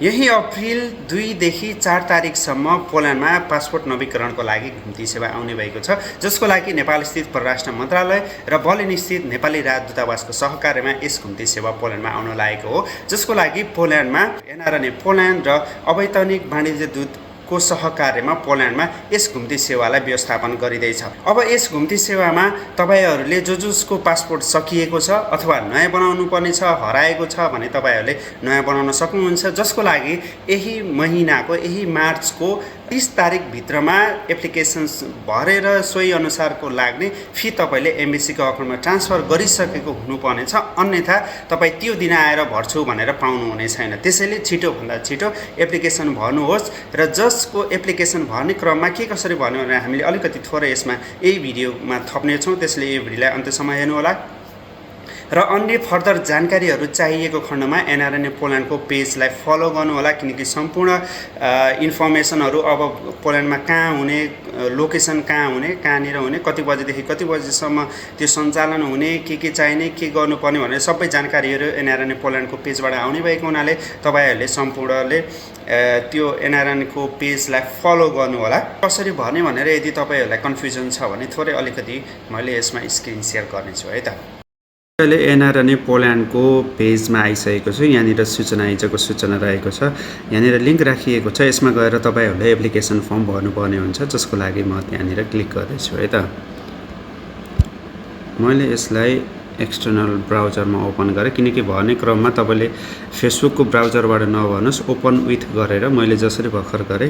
यही अप्रिल 2 देखि 4 तारिकसम्म पोल्यान्डमा पासपोर्ट नवीकरणको लागि घुम्ती सेवा आउने भएको छ, जसको लागि नेपालस्थित परराष्ट्र मन्त्रालय र बर्लिनस्थित नेपाली राजदूतावासको सहकार्यमा यस घुम्ती सेवा पोल्यान्डमा आउन लागेको हो, जसको लागि पोल्यान्डमा एनआरएनए पोल्यान्ड र अवैतनिक वाणिज्य दूत को सहकार्यमा पोल्यान्डमा यस घुम्ती सेवालाई व्यवस्थापन गरिँदैछ। अब यस घुम्ती सेवामा तपाईहरूले जसको पासपोर्ट सकिएको छ अथवा नयाँ बनाउनु पर्ने छ, हराएको छ भने तपाईहरूले नयाँ बनाउन सक्नुहुन्छ, जसको लागि यही मार्चको 30 तारिकभित्रमा एप्लिकेसन्स भरेर सोही अनुसारको लाग्ने फी तपाईँले एम्बेसीको अकाउन्टमा ट्रान्सफर गरिसकेको हुनुपर्नेछ, अन्यथा तपाईँ त्यो दिन आएर भर्छु भनेर पाउनुहुने छैन। त्यसैले छिटोभन्दा छिटो एप्लिकेसन भर्नुहोस् र जसको एप्लिकेसन भर्ने क्रममा के कसरी भर्नु भनेर हामीले अलिकति थोरै यसमा यही भिडियोमा थप्नेछौँ, त्यसले यो भिडियोलाई अन्त्यसम्म हेर्नुहोला। र अन्य फर्दर जानकारीहरू चाहिएको खण्डमा एनआरएनए पोल्यान्डको पेजलाई फलो गर्नुहोला, किनकि सम्पूर्ण इन्फर्मेसनहरू अब पोल्यान्डमा कहाँ हुने, लोकेसन कहाँ हुने, कहाँनिर हुने, कति बजेदेखि कति बजेसम्म त्यो सञ्चालन हुने, के चाहिने, के गर्नुपर्ने भनेर सबै जानकारीहरू एनआरएनए पोल्यान्डको पेजबाट आउने भएको हुनाले तपाईँहरूले सम्पूर्णले त्यो एनआरएनको पेजलाई फलो गर्नुहोला। कसरी भर्ने भनेर यदि तपाईँहरूलाई कन्फ्युजन छ भने थोरै अलिकति मैले यसमा स्क्रिन सेयर गर्नेछु है त। अहिले एनआरएनए पोल्यान्डको पेजमा आइसकेको छु। यहाँनिर सूचना हिजोको सूचना रहेको छ, यहाँनिर लिङ्क राखिएको छ, यसमा गएर तपाईँहरूले एप्लिकेसन फर्म भर्नुपर्ने हुन्छ, जसको लागि म त्यहाँनिर क्लिक गर्दैछु है त। मैले यसलाई एक्सटर्नल ब्राउजरमा ओपन गरेँ, किनकि भर्ने क्रममा तपाईँले फेसबुकको ब्राउजरबाट नभर्नुहोस्, ओपन विथ गरेर मैले जसरी भर्खर गरेँ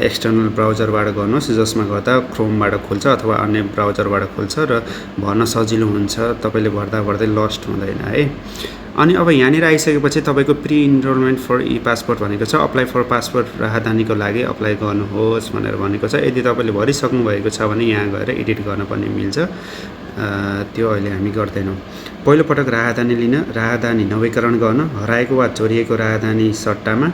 एक्सटर्नल ब्राउजरबाट गर्नुहोस्, जसमा गर्दा क्रोमबाट खुल्छ अथवा अन्य ब्राउजरबाट खुल्छ र भर्न सजिलो हुन्छ, तपाईँले भर्दै लस्ट हुँदैन है। अनि अब यहाँनिर आइसकेपछि तपाईँको pre enrolment for e passport भनेको छ, अप्लाई फर पासपोर्ट राजधानीको लागि अप्लाई गर्नुहोस् भनेर भनेको छ। यदि तपाईँले भरिसक्नु भएको छ भने यहाँ गएर एडिट गर्न पनि मिल्छ, त्यो अहिले हामी गर्दैनौँ। पहिलोपटक राजधानी लिन, राजधानी नवीकरण गर्न, हराएको वा चोरिएको राजधानी सट्टामा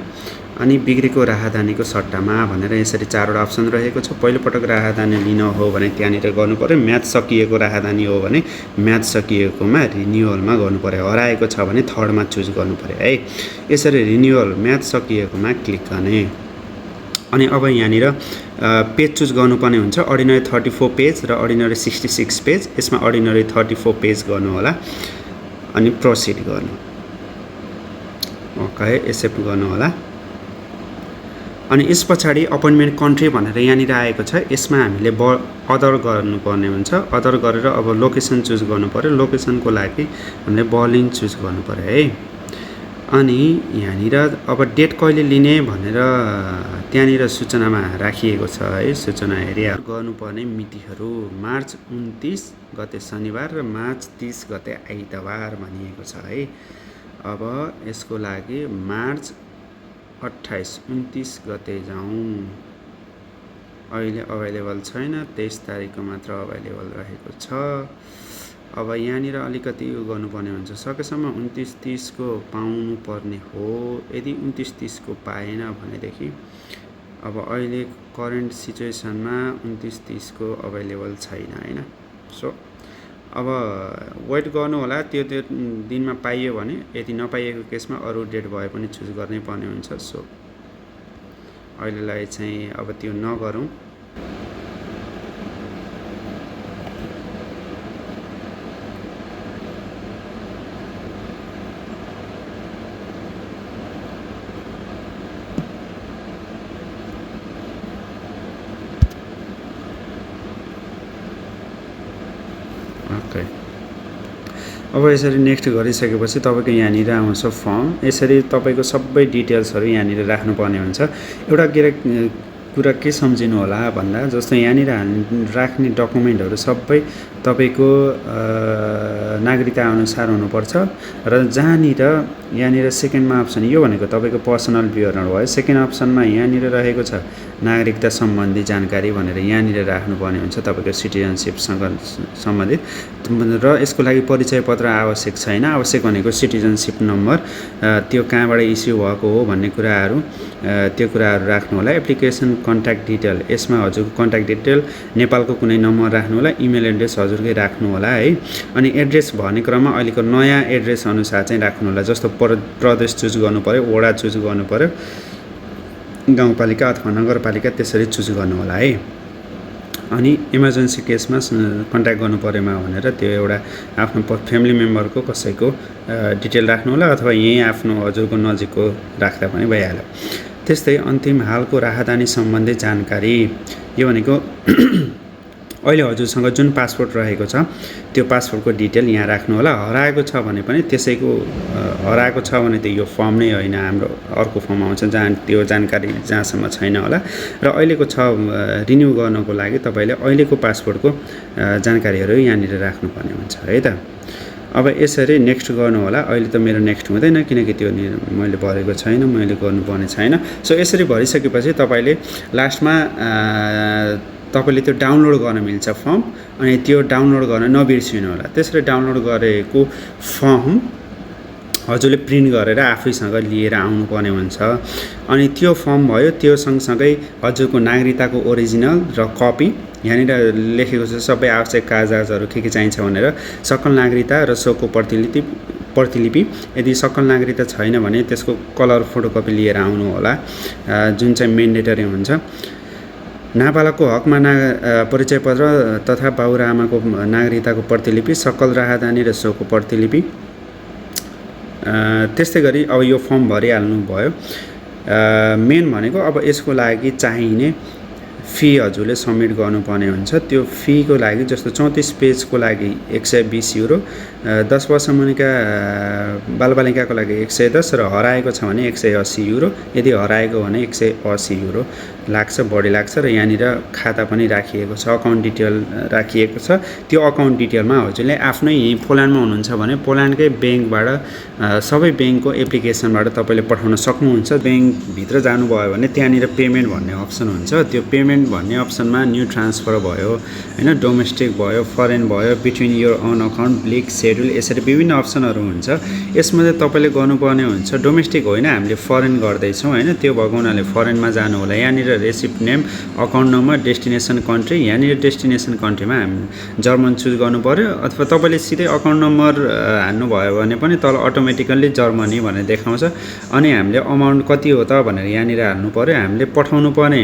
अनि बिग्रेको राजधानीको सट्टामा भनेर यसरी 4वटा अप्सन रहेको छ। पहिलोपटक राजधानी लिन हो भने त्यहाँनिर गर्नु पर्यो, म्याद सकिएको राजधानी हो भने म्याद सकिएकोमा रिन्युअलमा गर्नु पर्यो, हराएको छ भने थर्डमा चुज गर्नु पर्यो है। यसरी रिन्युअल म्याद सकिएकोमा क्लिक गर्ने। अनि अब यहाँनिर पेज चुज गर्नुपर्ने हुन्छ, अर्डिनरी 34 पेज र अर्डिनरी 66 पेज। यसमा अर्डिनरी 34 पेज गर्नु होला अनि प्रोसिड गर्नु, ओके एक्सेप्ट गर्नु होला। अनि यस पछाडि अपोइन्टमेन्ट कन्ट्री भनेर यहाँनिर आएको छ, यसमा हामीले अदर गर्नुपर्ने हुन्छ। अदर गरेर अब लोकेसन चुज गर्नु पर्यो, लोकेसनको लागि हामीले बर्लिन चुज गर्नु पर्यो है। अनि यहाँनिर अब डेट कहिले लिने भनेर त्यहाँनिर सूचनामा राखिएको छ है, सूचना हेरेर गर्नुपर्ने मितिहरू मार्च 29 गते शनिबार र मार्च 30 गते आइतबार भनिएको छ है। अब यसको लागि मार्च 28-29 गते जाउँ, अहिले अभाइलेबल छैन, 23 तारिकको मात्र अभाइलेबल रहेको छ। अब यहाँनिर अलिकति यो गर्नुपर्ने हुन्छ, सकेसम्म 29-30 को पाउनु पर्ने हो। यदि 29-30 को पाएन भनेदेखि अब अहिले करेन्ट सिचुएसनमा 29-30 को अभाइलेबल छैन हैन। सो अब वेट गर्नु होला, त्यो दिनमा पाइयो भने, यदि नपाइएको केसमा अरू डेट भए पनि चुज गर्नै पर्ने हुन्छ। सो अहिलेलाई चाहिँ अब त्यो नगरौँ। ओके, अब यसरी नेक्स्ट गरिसकेपछि तपाईँको यहाँनिर आउँछ फर्म। यसरी तपाईँको सबै डिटेल्सहरू यहाँनिर राख्नुपर्ने हुन्छ। एउटा कुरा के सम्झिनु होला भन्दा, जस्तो यहाँनिर राख्ने डकुमेन्टहरू सबै तपाईँको नागरिकता अनुसार हुनुपर्छ र जहाँनिर यहाँनिर सेकेन्डमा अप्सन यो भनेको तपाईँको पर्सनल विवरण भयो, सेकेन्ड अप्सनमा यहाँनिर रहेको छ नागरिकता सम्बन्धी जानकारी भनेर यहाँनिर राख्नुपर्ने हुन्छ, तपाईँको सिटिजनसिपसँग सम्बन्धित। र यसको लागि परिचय पत्र आवश्यक छैन, आवश्यक भनेको सिटिजनसिप नम्बर, त्यो कहाँबाट इस्यु भएको हो भन्ने कुराहरू, त्यो कुराहरू राख्नु होला। एप्लिकेसन कन्ट्याक्ट डिटेल, यसमा हजुरको कन्ट्याक्ट डिटेल, नेपालको कुनै नम्बर राख्नु होला, इमेल एड्रेस हजुर हजुरकै राख्नु होला है। अनि एड्रेस भन्ने क्रममा अहिलेको नयाँ एड्रेस अनुसार चाहिँ राख्नु होला। जस्तो प्रदेश चुज गर्नु पऱ्यो, वडा चुज गर्नु पऱ्यो, गाउँपालिका अथवा नगरपालिका त्यसरी चुज गर्नु होला है। अनि इमर्जेन्सी केसमा कन्ट्याक्ट गर्नु परेमा भनेर त्यो एउटा आफ्नो फ्यामिली मेम्बरको कसैको डिटेल राख्नु होला अथवा यहीँ आफ्नो हजुरको नजिकको राख्दा पनि भइहाल्यो। त्यस्तै अन्तिम हालको राहदानी सम्बन्धी जानकारी, यो भनेको अहिले हजुरसँग जुन पासपोर्ट रहेको छ त्यो पासपोर्टको डिटेल यहाँ राख्नु होला। हराएको छ भने पनि त्यसैको हराएको छ भने त यो फर्म नै होइन, हाम्रो अर्को फर्म आउँछ जहाँ त्यो जानकारी जहाँसम्म छैन होला। र अहिलेको छ रिन्यू गर्नको लागि तपाईँले अहिलेको पासपोर्टको जानकारीहरू यहाँनिर राख्नुपर्ने हुन्छ है त। अब यसरी नेक्स्ट गर्नु होला। अहिले त मेरो नेक्स्ट हुँदैन किनकि त्यो मैले भरेको छैन, मैले गर्नुपर्ने छैन। सो यसरी भरिसकेपछि तपाईँले लास्टमा तपाईँले त्यो डाउनलोड गर्न मिल्छ फर्म, अनि त्यो डाउनलोड गर्न नबिर्सिनु होला। त्यसरी डाउनलोड गरेको फर्म हजुरले प्रिन्ट गरेर आफैसँग लिएर आउनुपर्ने हुन्छ। अनि त्यो फर्म भयो, त्यो सँगसँगै हजुरको नागरिकताको ओरिजिनल र कपी, यहाँनिर लेखेको छ सबै आवश्यक कागजातहरू के चाहिन्छ भनेर। सकल नागरिकता र सोको प्रतिलिपि, यदि सकल नागरिकता छैन भने त्यसको कलर फोटोकपी लिएर आउनु होला, जुन चाहिँ मेन्डेटरी हुन्छ। नाबालकको हकमा परिचय पत्र तथा बाउ र आमाको नागरिकताको प्रतिलिपि, सकल राहदानी र सोको प्रतिलिपि। त्यस्तै गरी अब यो फर्म भरिहाल्नु भयो। मेन भनेको अब यसको लागि चाहिने फी हजुरले सबमिट गर्नुपर्ने हुन्छ। त्यो फीको लागि जस्तो 34 पेजको लागि 120 युरो, 10 वर्ष मुनिका बालबालिकाको लागि 110 र हराएको छ भने 180 युरो। यदि हराएको भने 180 युरो लाग्छ, बढी लाग्छ। र यहाँनिर खाता पनि राखिएको छ, अकाउन्ट डिटेल राखिएको छ। त्यो अकाउन्ट डिटेलमा हजुरले आफ्नै यहीँ पोल्यान्डमा हुनुहुन्छ भने पोल्यान्डकै ब्याङ्कबाट सबै ब्याङ्कको एप्लिकेसनबाट तपाईँले पठाउन सक्नुहुन्छ। ब्याङ्कभित्र जानुभयो भने त्यहाँनिर पेमेन्ट भन्ने अप्सन हुन्छ। त्यो पेमेन्ट भन्ने अप्सनमा न्यू ट्रान्सफर भयो हैन, डोमेस्टिक भयो, फरेन भयो, between your own account, bleak, schedule, यसरी विभिन्न अप्सनहरू हुन्छ। यसमा चाहिँ तपाईँले गर्नुपर्ने हुन्छ डोमेस्टिक होइन, हामीले फरेन गर्दैछौँ हैन, त्यो भएको हुनाले फरेनमा जानु होला। यहाँनिर receipt name, account number, destination country, यहाँनिर डेस्टिनेसन कन्ट्रीमा हामी जर्मन चुज गर्नु पर्यो अथवा तपाईँले सिधै अकाउन्ट नम्बर हान्नुभयो भने पनि तल अटोमेटिकल्ली जर्मनी भनेर देखाउँछ। अनि हामीले अमाउन्ट कति हो त भनेर यहाँनिर हाल्नु पर्यो। हामीले पठाउनु पर्ने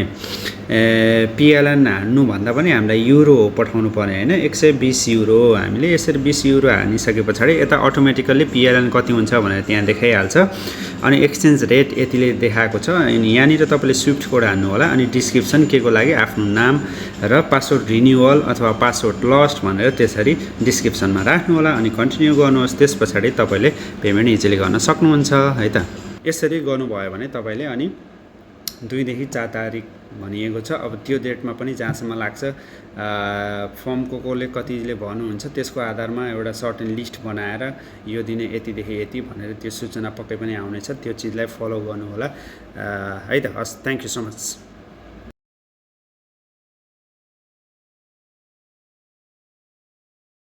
पिएलएन हान्नुभन्दा पनि हामीलाई युरो पठाउनु पर्ने होइन, 120 युरो। हामीले यसरी 20 युरो हानिसके पछाडि यता अटोमेटिकल्ली पिएलएन कति हुन्छ भनेर त्यहाँ देखाइहाल्छ। अनि एक्सचेन्ज रेट यतिले देखाएको छ। अनि यहाँनिर तपाईँले स्विफ्ट कोड हान्नु होला। अनि डिस्क्रिप्सन के को लागि आफ्नो नाम र पासवर्ड रिन्युअल अथवा पासवर्ड लस्ट भनेर त्यसरी डिस्क्रिप्सनमा राख्नु होला। अनि कन्टिन्यू गर्नुहोस्। त्यस पछाडि तपाईँले पेमेन्ट इजिली गर्न सक्नुहुन्छ है त। यसरी गर्नुभयो भने तपाईँले अनि 2 देखि 4 तारिक भनिएको छ। अब त्यो डेटमा पनि जहाँसम्म लाग्छ फर्मको कसले कतिले भन्नुहुन्छ त्यसको आधारमा एउटा सर्टेन लिस्ट बनाएर यो दिने यतिदेखि यति भनेर त्यो सूचना पक्कै पनि आउनेछ। त्यो चिजलाई फलो गर्नु होला है त। हस्, थ्याङ्क यू सो मच।